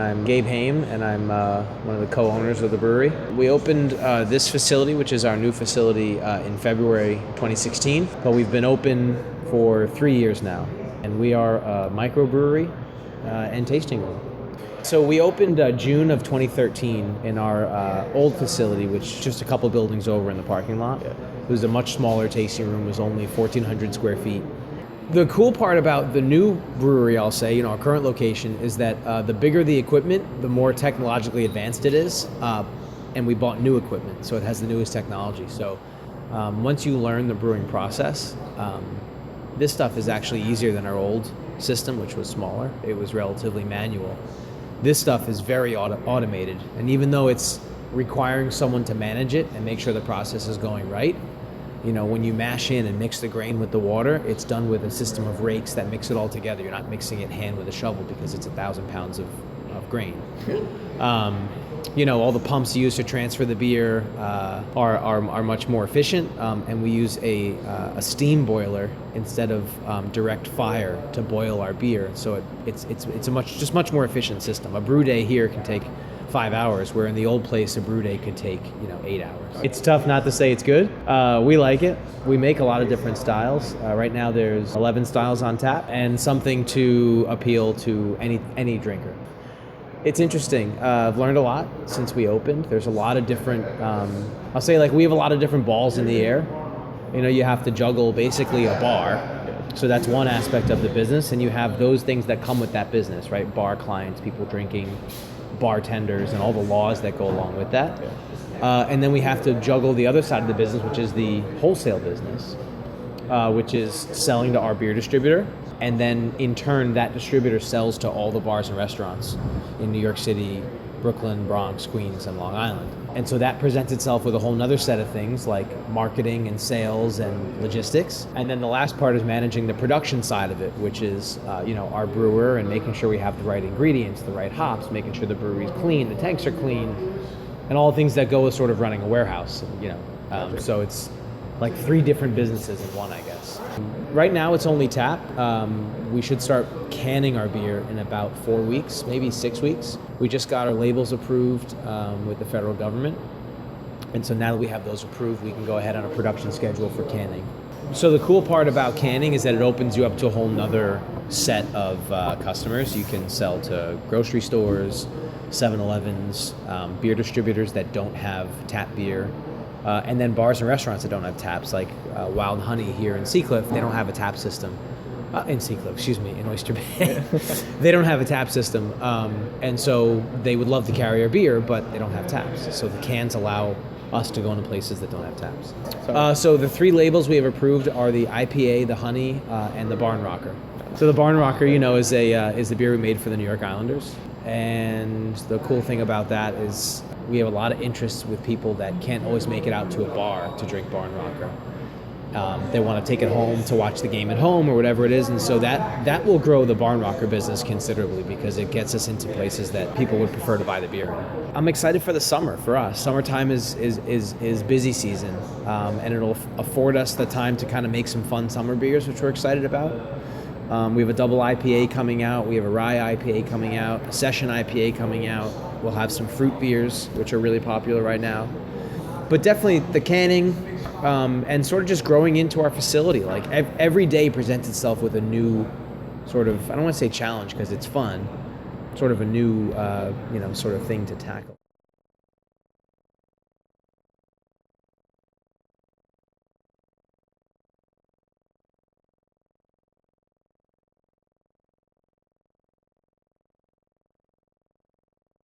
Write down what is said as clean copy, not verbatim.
I'm Gabe Haim, and I'm one of the co-owners of the brewery. We opened this facility, which is our new facility, in February 2016, but we've been open for 3 years now, and we are a microbrewery and tasting room. So we opened June of 2013 in our old facility, which is just a couple buildings over in the parking lot. It was a much smaller tasting room. It was only 1,400 square feet. The cool part about the new brewery, I'll say, our current location, is that the bigger the equipment, the more technologically advanced it is. And we bought new equipment, so it has the newest technology. So once you learn the brewing process, this stuff is actually easier than our old system, which was smaller. It was relatively manual. This stuff is very automated, and even though it's requiring someone to manage it and make sure the process is going right, when you mash in and mix the grain with the water, it's done with a system of rakes that mix it all together. You're not mixing it hand with a shovel because it's 1,000 pounds of grain. All the pumps used to transfer the beer are much more efficient, and we use a steam boiler instead of direct fire to boil our beer. So it's a much more efficient system. A brew day here can take 5 hours, where in the old place a brew day could take 8 hours. It's tough not to say it's good. We like it. We make a lot of different styles. Right now there's 11 styles on tap, and something to appeal to any drinker. It's interesting. I've learned a lot since we opened. There's a lot of different, I'll say, we have a lot of different balls in the air. You have to juggle basically a bar. So that's one aspect of the business, and you have those things that come with that business, right? Bar clients, people drinking, bartenders, and all the laws that go along with that. And then we have to juggle the other side of the business, which is the wholesale business, which is selling to our beer distributor. And then in turn, that distributor sells to all the bars and restaurants in New York City, Brooklyn, Bronx, Queens, and Long Island. And so that presents itself with a whole nother set of things like marketing and sales and logistics. And then the last part is managing the production side of it, which is our brewer and making sure we have the right ingredients, the right hops, making sure the brewery's clean, the tanks are clean, and all the things that go with sort of running a warehouse. So it's like 3 different businesses in one, I guess. Right now it's only tap. We should start canning our beer in about 4 weeks, maybe 6 weeks. We just got our labels approved with the federal government. And so now that we have those approved, we can go ahead on a production schedule for canning. So the cool part about canning is that it opens you up to a whole nother set of customers. You can sell to grocery stores, 7-Elevens, beer distributors that don't have tap beer, and then bars and restaurants that don't have taps, like Wild Honey here in Seacliff. They don't have a tap system. In Oyster Bay. They don't have a tap system, and so they would love to carry our beer, but they don't have taps. So the cans allow us to go into places that don't have taps. So the 3 labels we have approved are the IPA, the Honey, and the Barn Rocker. So the Barn Rocker, is the beer we made for the New York Islanders. And the cool thing about that is we have a lot of interest with people that can't always make it out to a bar to drink Barn Rocker. They want to take it home to watch the game at home or whatever it is, and so that will grow the Barn Rocker business considerably because it gets us into places that people would prefer to buy the beer in. I'm excited for the summer. For us, summertime is busy season, and it'll afford us the time to kind of make some fun summer beers, which we're excited about. We have a double IPA coming out. We have a rye IPA coming out, a session IPA coming out. We'll have some fruit beers, which are really popular right now. But definitely the canning and sort of just growing into our facility. Like every day presents itself with a new sort of, I don't want to say challenge because it's fun, sort of a new sort of thing to tackle.